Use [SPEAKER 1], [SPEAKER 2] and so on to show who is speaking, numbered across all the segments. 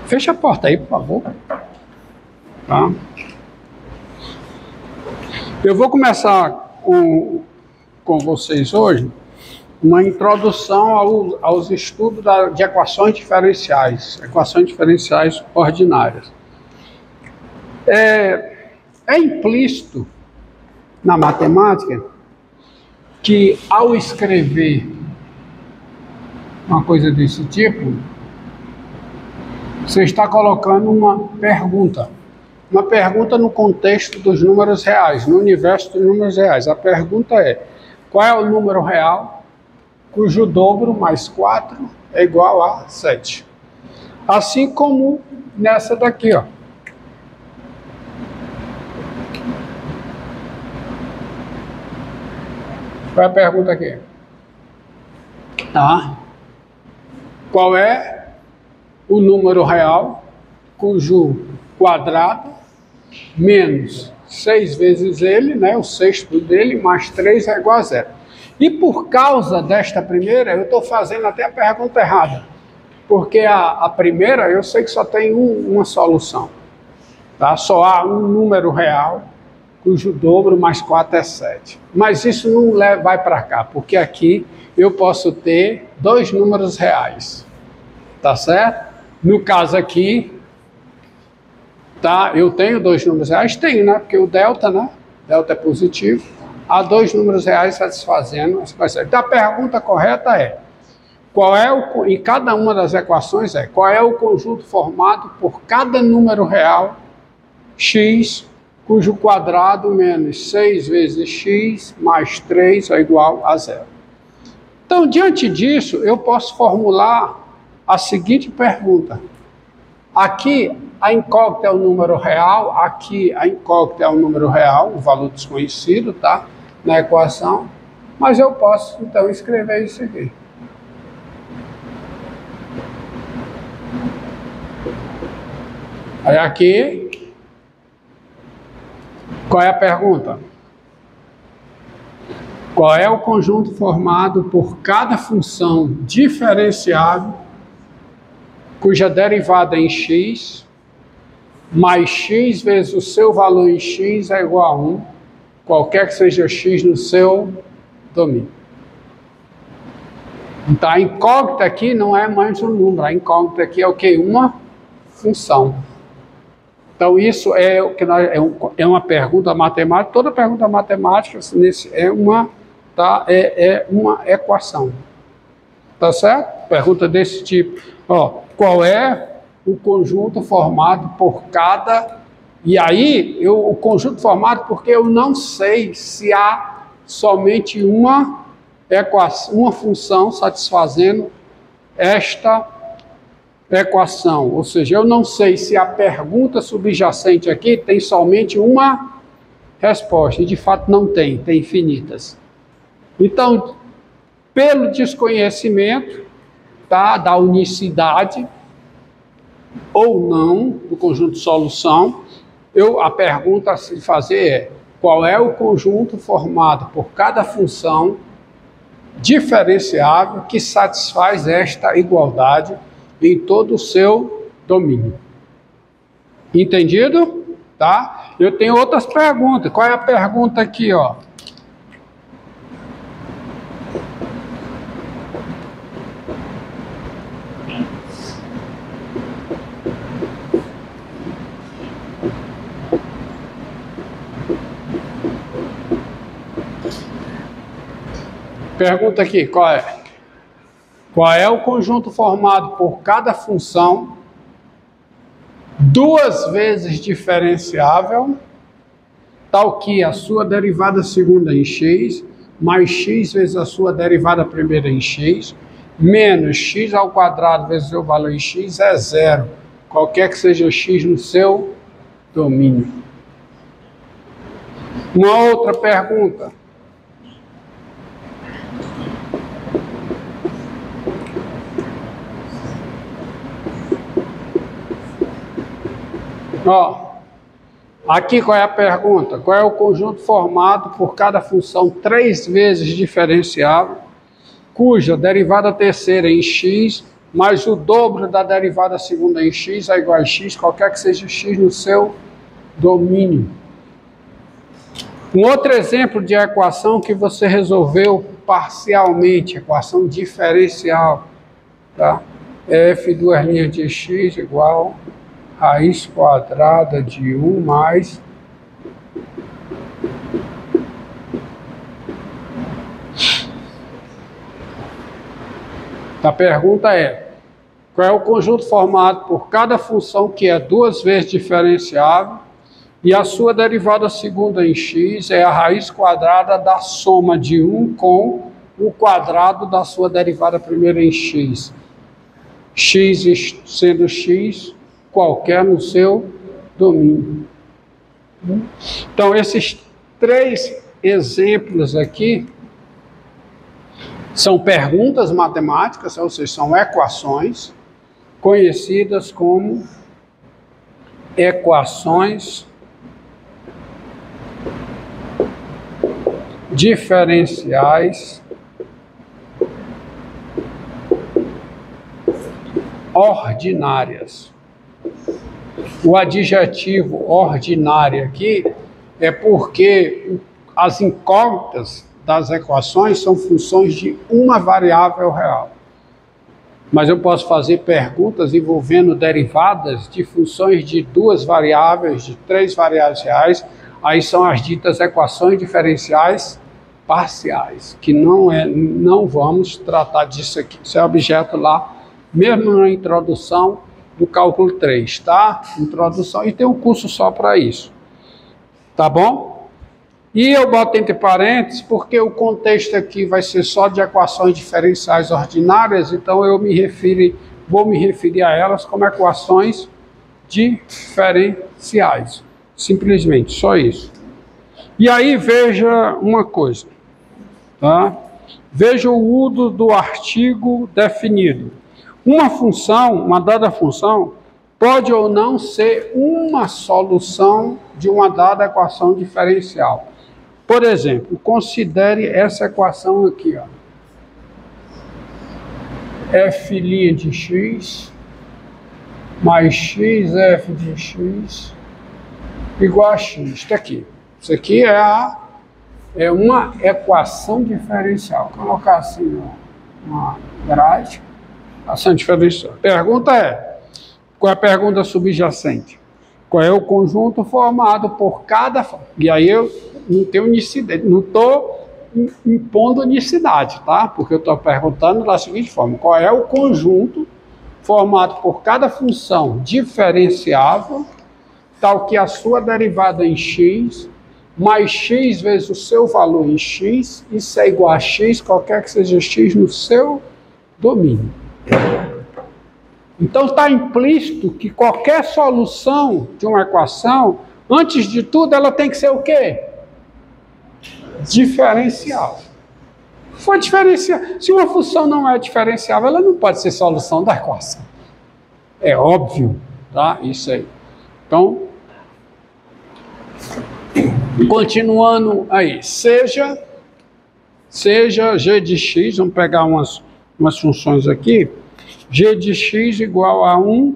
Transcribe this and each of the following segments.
[SPEAKER 1] Fecha a porta aí, por favor. Tá? Eu vou começar com vocês hoje uma introdução aos estudos de equações diferenciais ordinárias. É implícito na matemática que, ao escrever uma coisa desse tipo, você está colocando uma pergunta no contexto dos números reais, no universo dos números reais. A pergunta é: qual é o número real cujo dobro mais 4 é igual a 7? Assim como nessa daqui, ó. Qual é a pergunta aqui? Tá? Qual é o número real cujo quadrado menos 6 vezes ele, né, o sexto dele, mais 3 é igual a 0. E por causa desta primeira, eu estou fazendo até a pergunta errada. Porque a primeira, eu sei que só tem uma solução. Tá? Só há um número real cujo dobro mais 4 é 7. Mas isso não vai para cá, porque aqui eu posso ter dois números reais. Tá certo? No caso aqui, tá, eu tenho dois números reais? Tenho, né? Porque o delta, né? Delta é positivo. Há dois números reais satisfazendo. Então a pergunta correta é: qual é em cada uma das equações qual é o conjunto formado por cada número real x, cujo quadrado menos 6 vezes x mais 3 é igual a 0. Então, diante disso, eu posso formular a seguinte pergunta. Aqui, a incógnita é o número real, aqui a incógnita é o número real, o valor desconhecido, tá? Na equação. Mas eu posso, então, escrever isso aqui. Aí aqui, qual é a pergunta? Qual é o conjunto formado por cada função diferenciável cuja derivada em x mais x vezes o seu valor em x é igual a 1, qualquer que seja x no seu domínio. Então a incógnita aqui não é mais um número, a incógnita aqui é o quê? Uma função. Então isso é uma pergunta matemática. Toda pergunta matemática é uma equação. Tá certo? Pergunta desse tipo. Ó, qual é o conjunto formado por cada... E aí, o conjunto formado porque eu não sei se há somente uma função satisfazendo esta equação. Ou seja, eu não sei se a pergunta subjacente aqui tem somente uma resposta. E de fato não tem, tem infinitas. Então, pelo desconhecimento, tá, da unicidade ou não do conjunto de solução, a pergunta a se fazer é: qual é o conjunto formado por cada função diferenciável que satisfaz esta igualdade em todo o seu domínio? Entendido? Tá? Eu tenho outras perguntas. Qual é a pergunta aqui, ó? Pergunta aqui, qual é? Qual é o conjunto formado por cada função duas vezes diferenciável, tal que a sua derivada segunda em x, mais x vezes a sua derivada primeira em x, menos x ao quadrado vezes o seu valor em x é 0, qualquer que seja x no seu domínio. Uma outra pergunta. Ó, aqui qual é a pergunta? Qual é o conjunto formado por cada função 3 vezes diferenciável, cuja derivada terceira em x mais o dobro da derivada segunda em x é igual a x, qualquer que seja x no seu domínio. Um outro exemplo de equação que você resolveu parcialmente, equação diferencial, tá? F duas linhas de x igual a raiz quadrada de 1 mais a pergunta é: qual é o conjunto formado por cada função que é duas vezes diferenciável e a sua derivada segunda em x é a raiz quadrada da soma de 1 com o quadrado da sua derivada primeira em x. X sendo x, qualquer no seu domínio. Então, esses três exemplos aqui são perguntas matemáticas, ou seja, são equações conhecidas como equações diferenciais ordinárias. O adjetivo ordinária aqui é porque as incógnitas das equações são funções de uma variável real. Mas eu posso fazer perguntas envolvendo derivadas de funções de duas variáveis, de três variáveis reais. Aí são as ditas equações diferenciais parciais, que não vamos tratar disso aqui. Isso é objeto lá, mesmo na introdução do cálculo 3, tá? Introdução, e tem um curso só para isso. Tá bom? E eu boto entre parênteses, porque o contexto aqui vai ser só de equações diferenciais ordinárias, então eu vou me referir a elas como equações diferenciais. Simplesmente, só isso. E aí veja uma coisa, tá? Veja o uso do artigo definido. Uma dada função, pode ou não ser uma solução de uma dada equação diferencial. Por exemplo, considere essa equação aqui, ó. F' de x mais xf de x igual a x. Isso aqui. Isso aqui é uma equação diferencial. Vou colocar assim, ó, uma grade. Equação diferencial. Pergunta é: qual é a pergunta subjacente? Qual é o conjunto formado por cada... E aí eu não tenho unicidade, não estou impondo unicidade, tá? Porque eu estou perguntando da seguinte forma: qual é o conjunto formado por cada função diferenciável, tal que a sua derivada em x, mais x vezes o seu valor em x, isso é igual a x, qualquer que seja x no seu domínio. Então está implícito que qualquer solução de uma equação, antes de tudo, ela tem que ser o quê? Diferencial. Se uma função não é diferenciável, ela não pode ser solução da equação. É óbvio, tá? Isso aí. Então, continuando aí, seja g de x, vamos pegar umas funções aqui, g de x igual a 1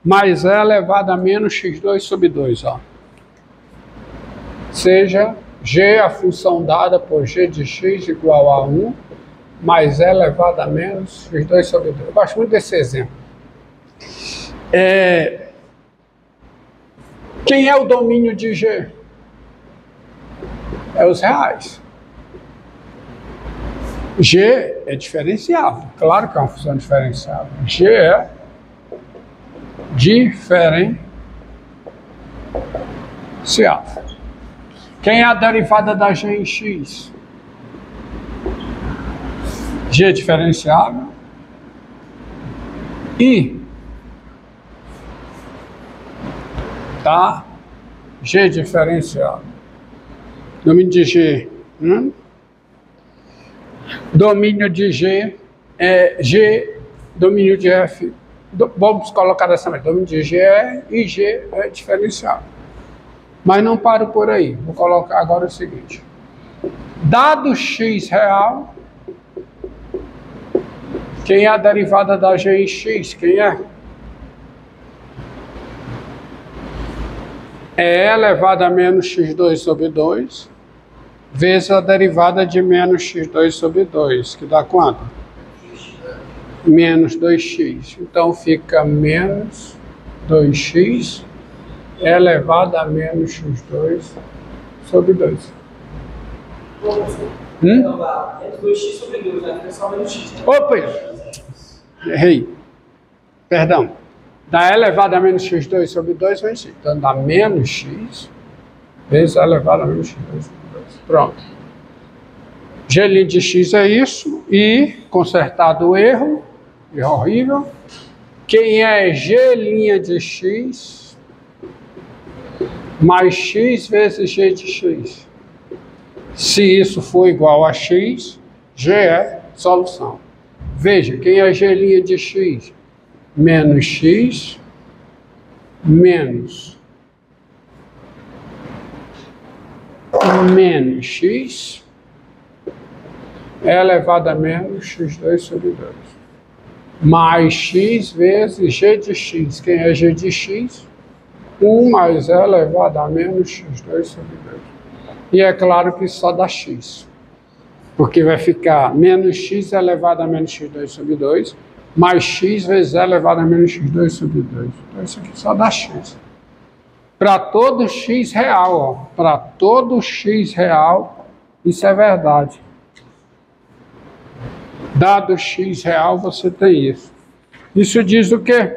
[SPEAKER 1] mais e elevado a menos x2 sobre 2, ó. Seja g, a função dada por g de x igual a 1 mais e elevado a menos x2 sobre 2. Eu gosto muito desse exemplo. Quem é o domínio de g? É os reais. G é diferenciável. Claro que é uma função diferenciável. G é diferenciável. Quem é a derivada da g em x? G é diferenciável. E tá? G diferenciável. Domínio de G. Domínio de G é G, domínio de F. Vamos colocar dessa maneira: domínio de G é e G é diferenciável. Mas não paro por aí. Vou colocar agora o seguinte: dado x real, Quem é a derivada da g em x? Quem é? É e elevado a menos x2 sobre 2 vezes a derivada de menos x2 sobre 2, que dá quanto? Menos 2x. Então fica menos 2x elevado a menos x2 sobre 2.
[SPEAKER 2] É 2x sobre 2, né? É só menos x.
[SPEAKER 1] Opa! Errei. Perdão. Dá elevado a menos x2 sobre 2 vezes x. Então dá menos x vezes elevado a menos x2 sobre 2. Pronto. G' de x é isso. E, consertado o erro, horrível, quem é G' de x mais x vezes g de x? Se isso for igual a x, G é solução. Veja, quem é G' de x? Menos x menos x é elevado a menos x2 sobre 2. Mais x vezes g de x. Quem é g de x? 1 mais e elevado a menos x2 sobre 2. E é claro que só dá x. Porque vai ficar menos x elevado a menos x2 sobre 2, mais x vezes e elevado a menos x2 sobre 2. Então isso aqui só dá x. Para todo x real, ó. Para todo x real, isso é verdade. Dado x real, você tem isso. Isso diz o quê?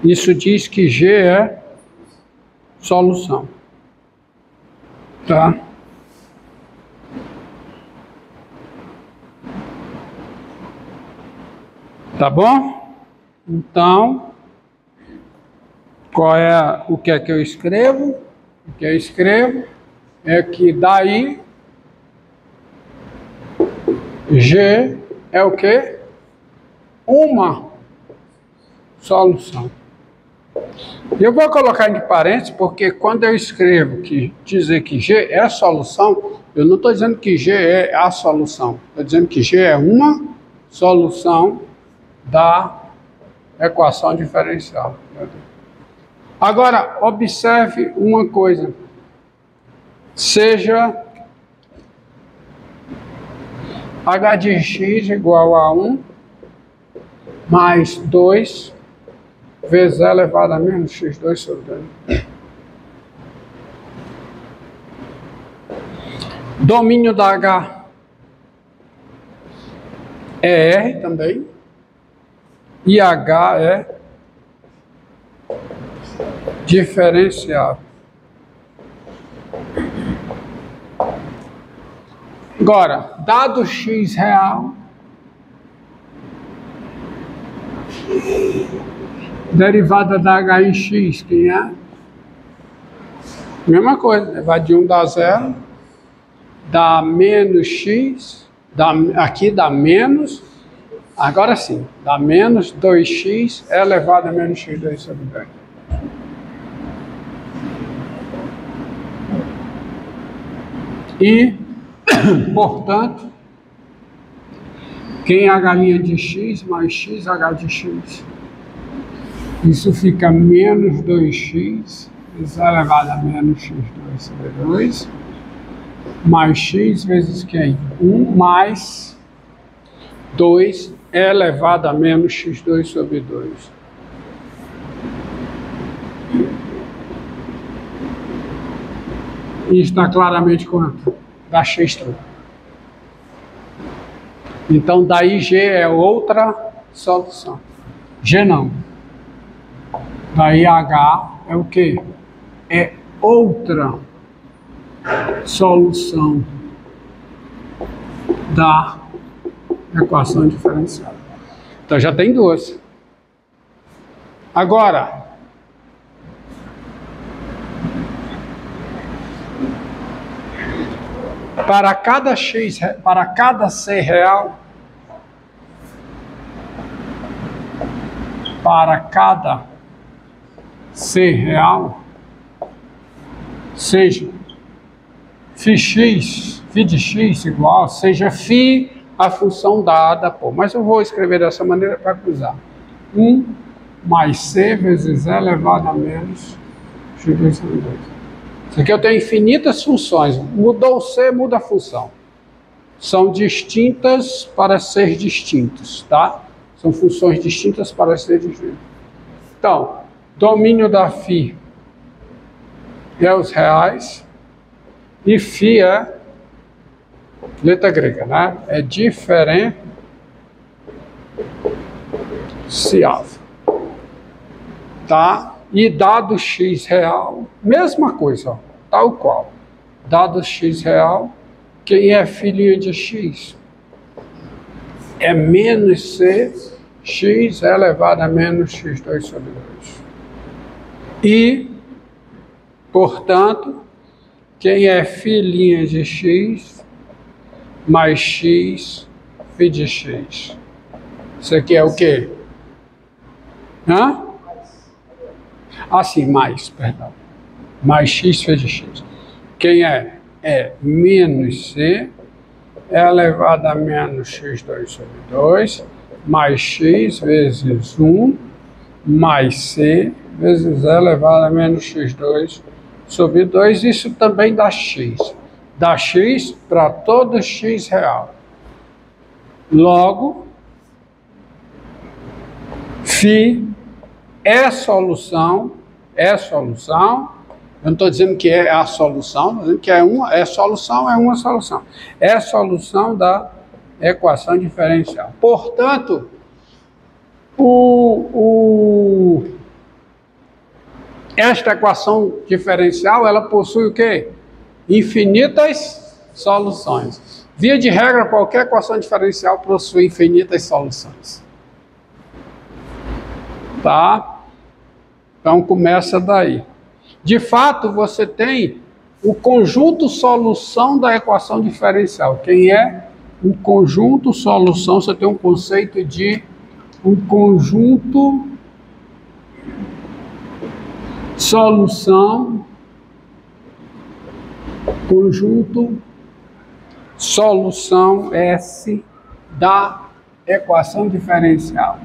[SPEAKER 1] Isso diz que G é solução. Tá? Tá bom? Então, o que é que eu escrevo? O que eu escrevo é que daí G é o quê? Uma solução. Eu vou colocar entre parênteses, porque quando eu escrevo dizer que G é a solução, eu não estou dizendo que G é a solução. Estou dizendo que G é uma solução da equação diferencial. Agora, observe uma coisa. Seja h de x igual a 1 mais 2 vezes e elevado a menos x2 sobre 2. Domínio da h é R também. E h é diferenciável. Agora, dado x real, derivada da h em x, quem é? Mesma coisa, levar de 1 dá 0, dá menos x, aqui dá menos, agora sim, dá menos 2x elevado a menos x2 sobre 2. E, portanto, quem é a h' de x mais x h de x? Isso fica menos 2x elevado a menos x2 sobre 2, mais x vezes quem? 1 mais 2 elevado a menos x2 sobre 2. E está claramente quanto? Dá x tudo. Então, daí G é outra solução. G não. Daí H é o quê? É outra solução da equação diferencial. Então, já tem duas. Agora, para cada x, para cada c real, para cada c real, seja φ de x igual, seja φ a função dada por. Mas eu vou escrever dessa maneira para cruzar. 1 mais c vezes e elevado a menos x vezes 2. Isso aqui eu tenho infinitas funções. Mudou o c, muda a função. São distintas para ser distintos, tá? São funções distintas para ser distintas. Então, domínio da φ é os reais e φ é letra grega, né? É diferenciável. Tá? E dado x real, mesma coisa, ó, tal qual. Dado x real, quem é filhinha de x? É menos c, x elevado a menos x2 sobre 2. E, portanto, quem é filhinha de x mais x φ de x. Isso aqui é o quê? Hã? Assim, mais, perdão. Mais x φ de x. Quem é? É menos c elevado a menos x2 sobre 2 mais x vezes 1 mais c vezes elevado a menos x2 sobre 2. Isso também dá x. Dá x para todo x real. Logo, φ é solução. Eu não estou dizendo que é a solução, estou dizendo que é uma solução. É a solução da equação diferencial. Portanto, esta equação diferencial, ela possui o quê? Infinitas soluções. Via de regra, qualquer equação diferencial possui infinitas soluções. Tá? Então começa daí. De fato, você tem o conjunto solução da equação diferencial. Quem é um conjunto solução? Você tem um conceito de um conjunto solução, conjunto solução S da equação diferencial.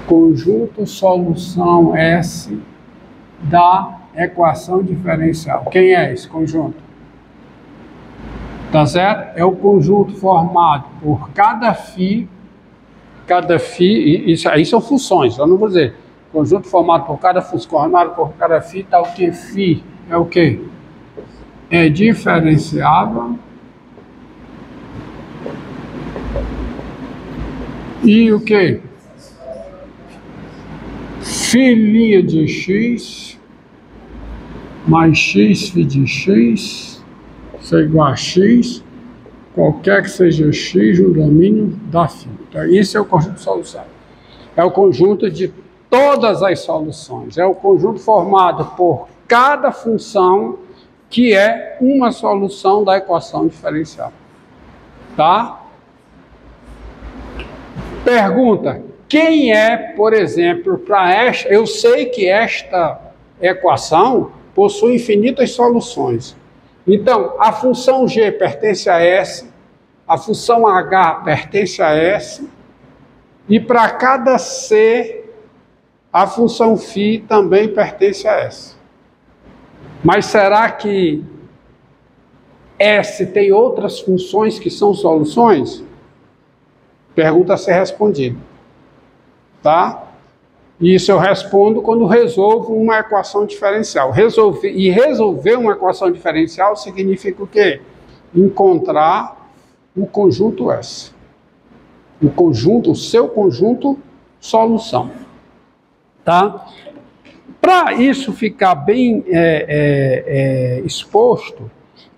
[SPEAKER 1] Conjunto solução S da equação diferencial. Quem é esse conjunto? Tá certo? É o conjunto formado por cada φ, isso aí são funções, eu não vou dizer. Conjunto formado por cada função, formado por cada φ, tá o que? Φ é o que? É diferenciável. E o que? Filhinha de x mais x φ de x, isso é igual a x, qualquer que seja x no domínio da φ. Então, isso é o conjunto de solução. É o conjunto de todas as soluções. É o conjunto formado por cada função que é uma solução da equação diferencial. Tá? Pergunta. Quem é, por exemplo, para esta... Eu sei que esta equação possui infinitas soluções. Então, a função g pertence a S, a função h pertence a S, e para cada c, a função φ também pertence a S. Mas será que S tem outras funções que são soluções? Pergunta a ser respondida. Tá? Isso eu respondo quando resolvo uma equação diferencial. Resolver uma equação diferencial significa o quê? Encontrar o conjunto S. O seu conjunto solução. Tá? Para isso ficar bem exposto,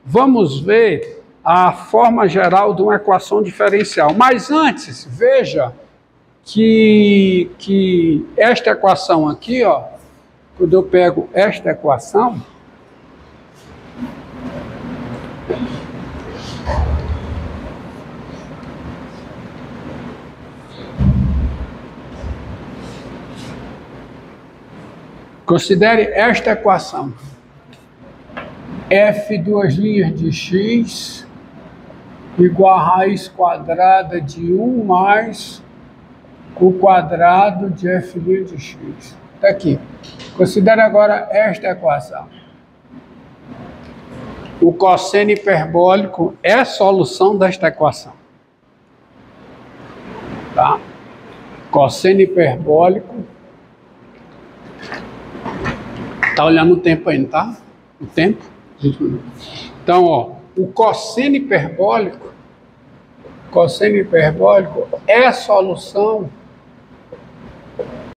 [SPEAKER 1] vamos ver a forma geral de uma equação diferencial. Mas antes, veja que esta equação aqui, ó, quando eu pego esta equação, considere esta equação. F duas linhas de x igual a raiz quadrada de 1 mais o quadrado de f' de x. Está aqui. Considere agora esta equação. O cosseno hiperbólico é a solução desta equação. Tá? Cosseno hiperbólico. Tá olhando o tempo ainda, tá? O tempo? Então, ó, o cosseno hiperbólico é a solução